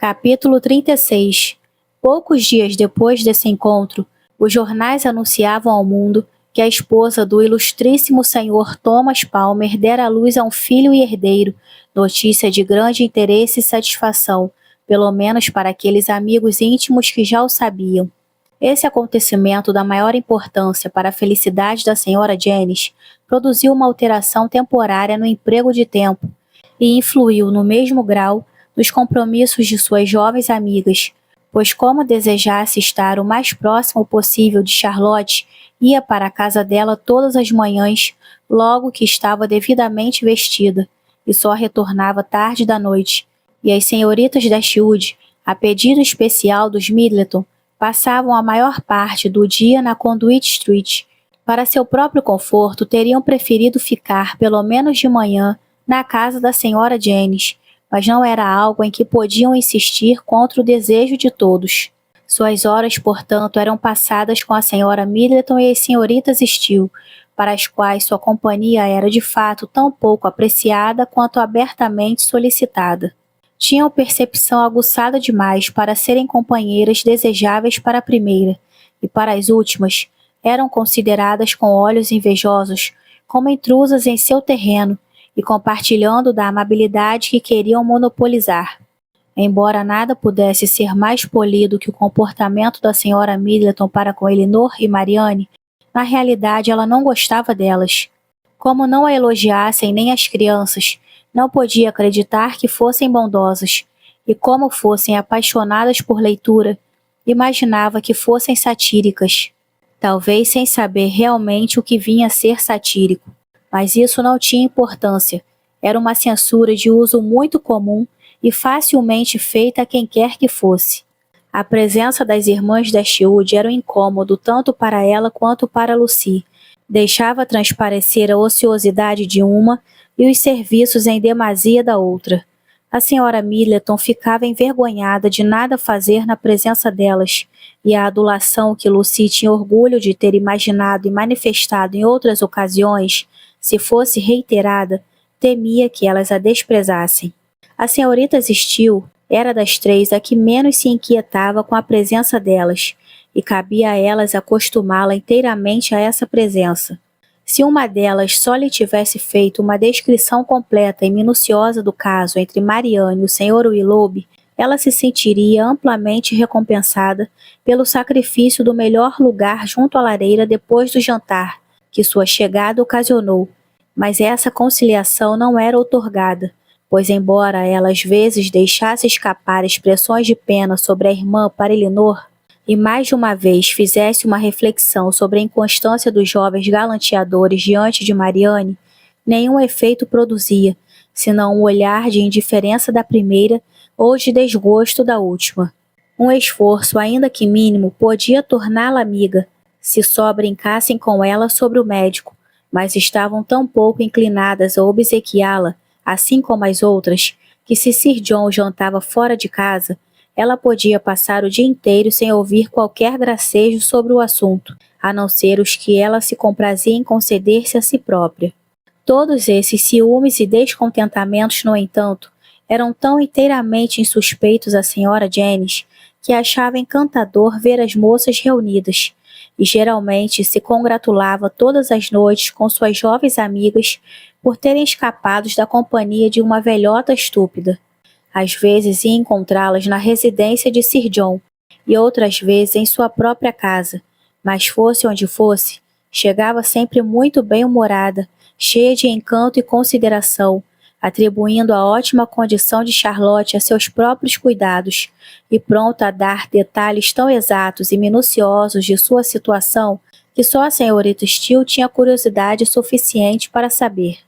Capítulo 36. Poucos dias depois desse encontro, os jornais anunciavam ao mundo que a esposa do ilustríssimo senhor Thomas Palmer dera à luz a um filho e herdeiro, notícia de grande interesse e satisfação, pelo menos para aqueles amigos íntimos que já o sabiam. Esse acontecimento da maior importância para a felicidade da senhora Jennings produziu uma alteração temporária no emprego de tempo e influiu no mesmo grau nos compromissos de suas jovens amigas, pois como desejasse estar o mais próximo possível de Charlotte, ia para a casa dela todas as manhãs, logo que estava devidamente vestida, e só retornava tarde da noite, e as senhoritas Dashwood, a pedido especial dos Middleton, passavam a maior parte do dia na Conduit Street. Para seu próprio conforto, teriam preferido ficar, pelo menos de manhã, na casa da senhora Jennings, mas não era algo em que podiam insistir contra o desejo de todos. Suas horas, portanto, eram passadas com a senhora Middleton e as senhoritas Steele, para as quais sua companhia era de fato tão pouco apreciada quanto abertamente solicitada. Tinham percepção aguçada demais para serem companheiras desejáveis para a primeira, e para as últimas, eram consideradas com olhos invejosos como intrusas em seu terreno, e compartilhando da amabilidade que queriam monopolizar. Embora nada pudesse ser mais polido que o comportamento da senhora Middleton para com Elinor e Marianne, na realidade ela não gostava delas. Como não a elogiassem nem as crianças, não podia acreditar que fossem bondosas, e como fossem apaixonadas por leitura, imaginava que fossem satíricas, talvez sem saber realmente o que vinha a ser satírico. Mas isso não tinha importância. Era uma censura de uso muito comum e facilmente feita a quem quer que fosse. A presença das irmãs Dashwood era um incômodo tanto para ela quanto para Lucy. Deixava transparecer a ociosidade de uma e os serviços em demasia da outra. A senhora Middleton ficava envergonhada de nada fazer na presença delas, e a adulação que Lucy tinha orgulho de ter imaginado e manifestado em outras ocasiões, se fosse reiterada, temia que elas a desprezassem. A senhorita Steele era das três a que menos se inquietava com a presença delas, e cabia a elas acostumá-la inteiramente a essa presença. Se uma delas só lhe tivesse feito uma descrição completa e minuciosa do caso entre Marianne e o Sr. Willoughby, ela se sentiria amplamente recompensada pelo sacrifício do melhor lugar junto à lareira depois do jantar, que sua chegada ocasionou, mas essa conciliação não era outorgada, pois embora ela às vezes deixasse escapar expressões de pena sobre a irmã para Elinor, e mais de uma vez fizesse uma reflexão sobre a inconstância dos jovens galanteadores diante de Marianne, nenhum efeito produzia, senão um olhar de indiferença da primeira ou de desgosto da última. Um esforço, ainda que mínimo, podia torná-la amiga, se só brincassem com ela sobre o médico, mas estavam tão pouco inclinadas a obsequiá-la, assim como as outras, que se Sir John jantava fora de casa, ela podia passar o dia inteiro sem ouvir qualquer gracejo sobre o assunto, a não ser os que ela se comprazia em conceder-se a si própria. Todos esses ciúmes e descontentamentos, no entanto, eram tão inteiramente insuspeitos à senhora Jennings, que achava encantador ver as moças reunidas, e geralmente se congratulava todas as noites com suas jovens amigas por terem escapado da companhia de uma velhota estúpida. Às vezes ia encontrá-las na residência de Sir John, e outras vezes em sua própria casa, mas fosse onde fosse, chegava sempre muito bem-humorada, cheia de encanto e consideração, atribuindo a ótima condição de Charlotte a seus próprios cuidados, e pronta a dar detalhes tão exatos e minuciosos de sua situação que só a senhorita Steele tinha curiosidade suficiente para saber.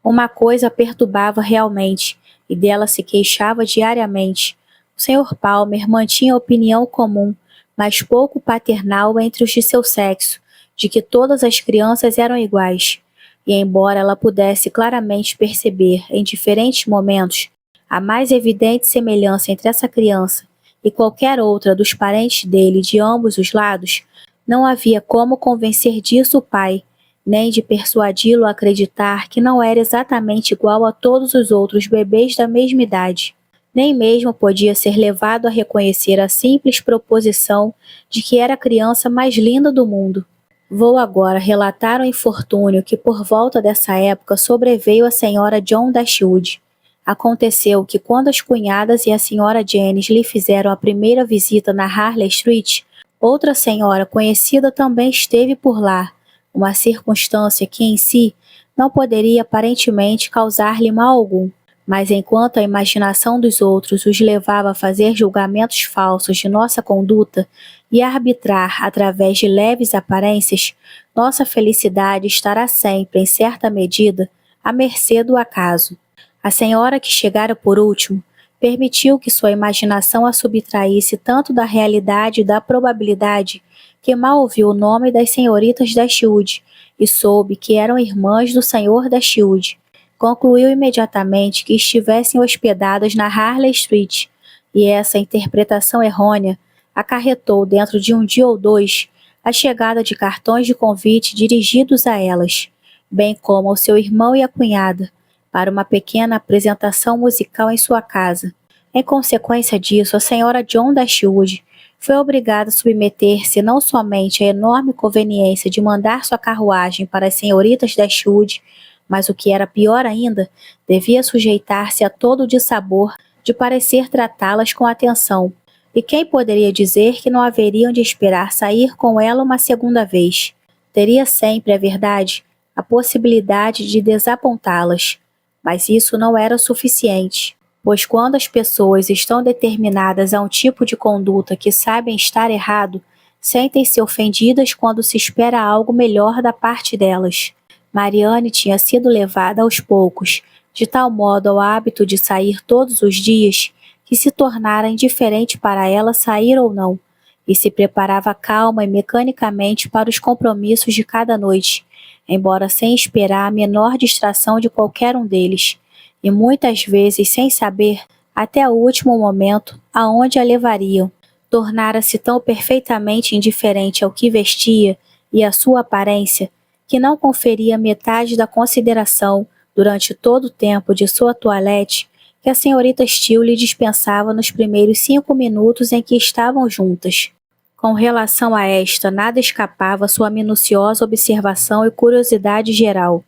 Uma coisa a perturbava realmente, e dela se queixava diariamente. O Sr. Palmer mantinha a opinião comum, mas pouco paternal entre os de seu sexo, de que todas as crianças eram iguais. E embora ela pudesse claramente perceber, em diferentes momentos, a mais evidente semelhança entre essa criança e qualquer outra dos parentes dele de ambos os lados, não havia como convencer disso o pai, nem de persuadi-lo a acreditar que não era exatamente igual a todos os outros bebês da mesma idade. Nem mesmo podia ser levado a reconhecer a simples proposição de que era a criança mais linda do mundo. Vou agora relatar o infortúnio que por volta dessa época sobreveio à senhora John Dashwood. Aconteceu que quando as cunhadas e a senhora Jennings lhe fizeram a primeira visita na Harley Street, outra senhora conhecida também esteve por lá, uma circunstância que em si não poderia aparentemente causar-lhe mal algum. Mas enquanto a imaginação dos outros os levava a fazer julgamentos falsos de nossa conduta e a arbitrar através de leves aparências, nossa felicidade estará sempre, em certa medida, à mercê do acaso. A senhora que chegara por último permitiu que sua imaginação a subtraísse tanto da realidade e da probabilidade que mal ouviu o nome das senhoritas Dashwood e soube que eram irmãs do senhor Dashwood. Concluiu imediatamente que estivessem hospedadas na Harley Street, e essa interpretação errônea acarretou dentro de um dia ou dois a chegada de cartões de convite dirigidos a elas, bem como ao seu irmão e à cunhada, para uma pequena apresentação musical em sua casa. Em consequência disso, a senhora John Dashwood foi obrigada a submeter-se não somente à enorme conveniência de mandar sua carruagem para as senhoritas Dashwood, mas o que era pior ainda, devia sujeitar-se a todo o dissabor de parecer tratá-las com atenção. E quem poderia dizer que não haveriam de esperar sair com ela uma segunda vez? Teria sempre, é verdade, a possibilidade de desapontá-las. Mas isso não era suficiente, pois quando as pessoas estão determinadas a um tipo de conduta que sabem estar errado, sentem-se ofendidas quando se espera algo melhor da parte delas. Marianne tinha sido levada aos poucos, de tal modo ao hábito de sair todos os dias, que se tornara indiferente para ela sair ou não, e se preparava calma e mecanicamente para os compromissos de cada noite, embora sem esperar a menor distração de qualquer um deles, e muitas vezes sem saber, até o último momento, aonde a levariam. Tornara-se tão perfeitamente indiferente ao que vestia e à sua aparência, que não conferia metade da consideração durante todo o tempo de sua toilette que a senhorita Steele lhe dispensava nos primeiros 5 minutos em que estavam juntas. Com relação a esta, nada escapava à sua minuciosa observação e curiosidade geral.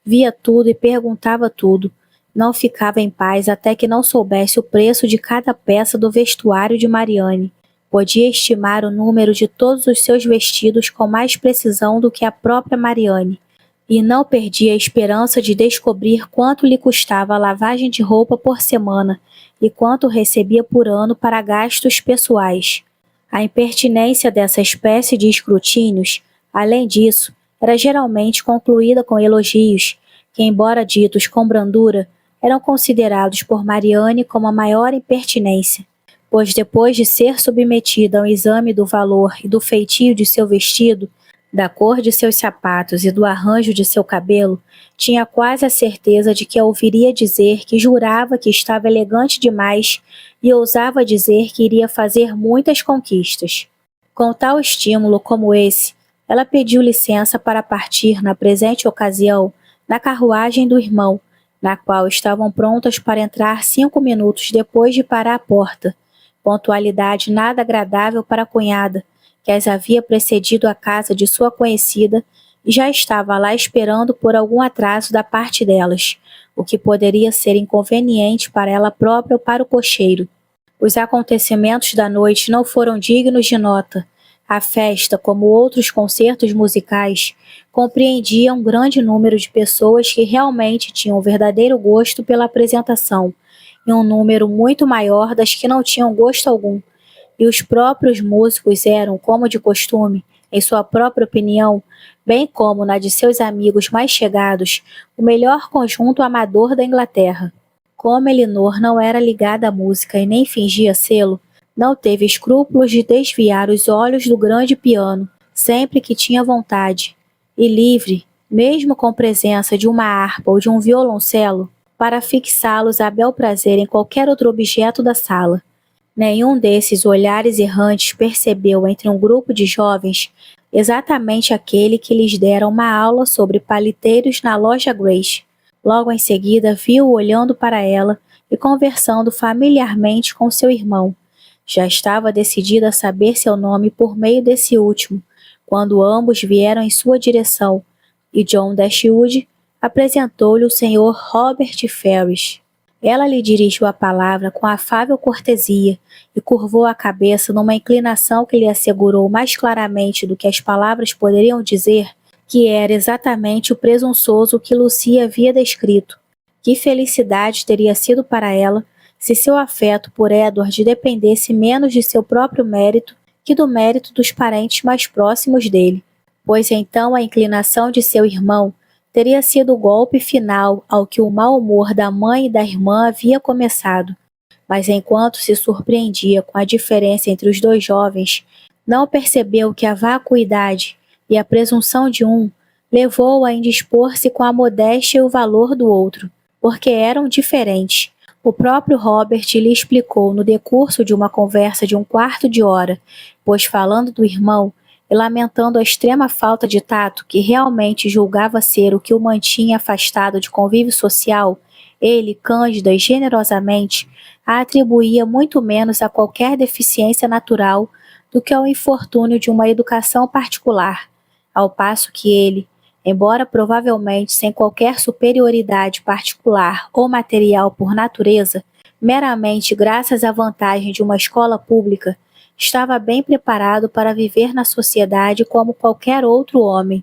Via tudo e perguntava tudo. Não ficava em paz até que não soubesse o preço de cada peça do vestuário de Marianne. Podia estimar o número de todos os seus vestidos com mais precisão do que a própria Marianne, e não perdia a esperança de descobrir quanto lhe custava a lavagem de roupa por semana e quanto recebia por ano para gastos pessoais. A impertinência dessa espécie de escrutínios, além disso, era geralmente concluída com elogios, que, embora ditos com brandura, eram considerados por Marianne como a maior impertinência, pois depois de ser submetida ao exame do valor e do feitio de seu vestido, da cor de seus sapatos e do arranjo de seu cabelo, tinha quase a certeza de que a ouviria dizer que jurava que estava elegante demais e ousava dizer que iria fazer muitas conquistas. Com tal estímulo como esse, ela pediu licença para partir na presente ocasião na carruagem do irmão, na qual estavam prontas para entrar 5 minutos depois de parar a porta, pontualidade nada agradável para a cunhada, que as havia precedido à casa de sua conhecida e já estava lá esperando por algum atraso da parte delas, o que poderia ser inconveniente para ela própria ou para o cocheiro. Os acontecimentos da noite não foram dignos de nota. A festa, como outros concertos musicais, compreendia um grande número de pessoas que realmente tinham verdadeiro gosto pela apresentação, e um número muito maior das que não tinham gosto algum. E os próprios músicos eram, como de costume, em sua própria opinião, bem como na de seus amigos mais chegados, o melhor conjunto amador da Inglaterra. Como Elinor não era ligada à música e nem fingia sê-lo, não teve escrúpulos de desviar os olhos do grande piano, sempre que tinha vontade, e livre, mesmo com presença de uma harpa ou de um violoncelo, para fixá-los a bel prazer em qualquer outro objeto da sala. Nenhum desses olhares errantes percebeu entre um grupo de jovens exatamente aquele que lhes dera uma aula sobre paliteiros na loja Grace. Logo em seguida viu-o olhando para ela e conversando familiarmente com seu irmão. Já estava decidida a saber seu nome por meio desse último, quando ambos vieram em sua direção, e John Dashwood apresentou-lhe o Sr. Robert Ferrars. Ela lhe dirigiu a palavra com afável cortesia e curvou a cabeça numa inclinação que lhe assegurou mais claramente do que as palavras poderiam dizer que era exatamente o presunçoso que Lucy havia descrito. Que felicidade teria sido para ela se seu afeto por Edward dependesse menos de seu próprio mérito que do mérito dos parentes mais próximos dele, pois então a inclinação de seu irmão teria sido o golpe final ao que o mau humor da mãe e da irmã havia começado. Mas enquanto se surpreendia com a diferença entre os dois jovens, não percebeu que a vacuidade e a presunção de um levou-o a indispor-se com a modéstia e o valor do outro, porque eram diferentes. O próprio Robert lhe explicou no decurso de uma conversa de 1/4 de hora, pois falando do irmão e lamentando a extrema falta de tato que realmente julgava ser o que o mantinha afastado de convívio social, ele, cândida e generosamente, a atribuía muito menos a qualquer deficiência natural do que ao infortúnio de uma educação particular, ao passo que ele, embora provavelmente sem qualquer superioridade particular ou material por natureza, meramente graças à vantagem de uma escola pública, estava bem preparado para viver na sociedade como qualquer outro homem.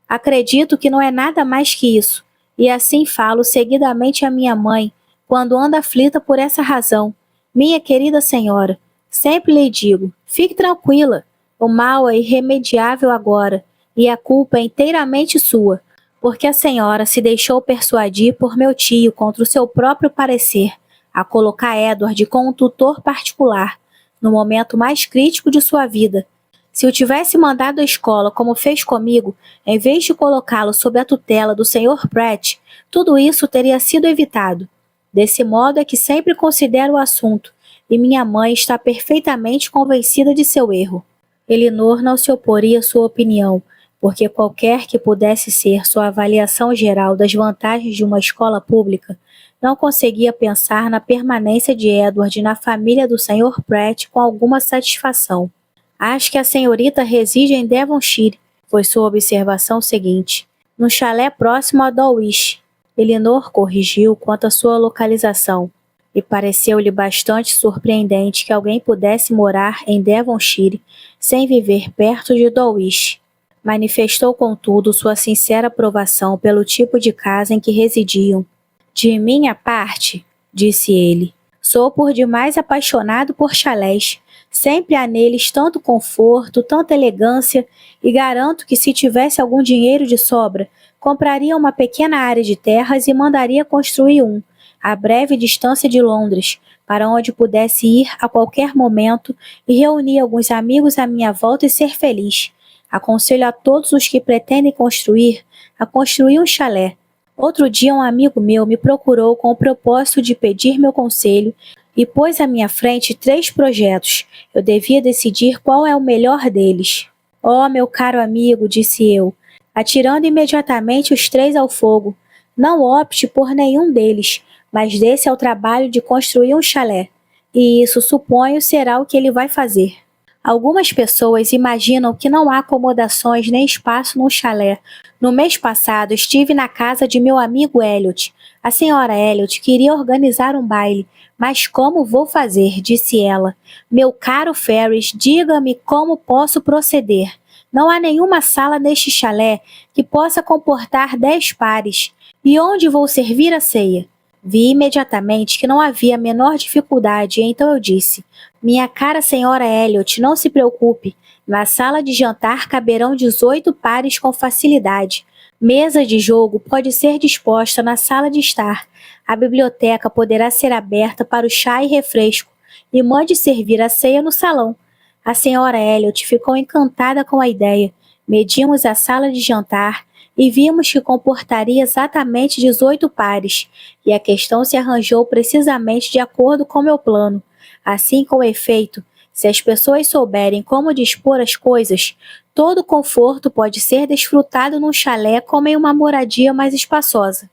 Acredito que não é nada mais que isso, e assim falo seguidamente à minha mãe, quando anda aflita por essa razão. Minha querida senhora, sempre lhe digo, fique tranquila, o mal é irremediável agora, e a culpa é inteiramente sua, porque a senhora se deixou persuadir por meu tio contra o seu próprio parecer, a colocar Edward como um tutor particular, no momento mais crítico de sua vida. Se o tivesse mandado à escola como fez comigo, em vez de colocá-lo sob a tutela do Sr. Pratt, tudo isso teria sido evitado. Desse modo é que sempre considero o assunto, e minha mãe está perfeitamente convencida de seu erro. Elinor não se oporia à sua opinião, porque qualquer que pudesse ser sua avaliação geral das vantagens de uma escola pública, não conseguia pensar na permanência de Edward na família do Sr. Pratt com alguma satisfação. Acho que a senhorita reside em Devonshire, foi sua observação seguinte, num chalé próximo a Dulwich. Elinor corrigiu quanto à sua localização, e pareceu-lhe bastante surpreendente que alguém pudesse morar em Devonshire sem viver perto de Dulwich. Manifestou, contudo, sua sincera aprovação pelo tipo de casa em que residiam. De minha parte, disse ele, sou por demais apaixonado por chalés. Sempre há neles tanto conforto, tanta elegância, e garanto que se tivesse algum dinheiro de sobra, compraria uma pequena área de terras e mandaria construir um, a breve distância de Londres, para onde pudesse ir a qualquer momento e reunir alguns amigos à minha volta e ser feliz. Aconselho a todos os que pretendem construir a construir um chalé. Outro dia um amigo meu me procurou com o propósito de pedir meu conselho e pôs à minha frente 3 projetos. Eu devia decidir qual é o melhor deles. Oh, meu caro amigo, disse eu, atirando imediatamente os 3 ao fogo. Não opte por nenhum deles, mas dê-se ao trabalho de construir um chalé. E isso, suponho, será o que ele vai fazer. Algumas pessoas imaginam que não há acomodações nem espaço num chalé. No mês passado estive na casa de meu amigo Elliot. A senhora Elliot queria organizar um baile, mas como vou fazer? Disse ela. Meu caro Ferrars, diga-me como posso proceder. Não há nenhuma sala neste chalé que possa comportar 10 pares. E onde vou servir a ceia? Vi imediatamente que não havia a menor dificuldade, e então eu disse, minha cara senhora Elliot, não se preocupe, na sala de jantar caberão 18 pares com facilidade. Mesa de jogo pode ser disposta na sala de estar, a biblioteca poderá ser aberta para o chá e refresco, e mande servir a ceia no salão. A senhora Elliot ficou encantada com a ideia. Medimos a sala de jantar, e vimos que comportaria exatamente 18 pares, e a questão se arranjou precisamente de acordo com meu plano. Assim, com efeito, se as pessoas souberem como dispor as coisas, todo conforto pode ser desfrutado num chalé como em uma moradia mais espaçosa.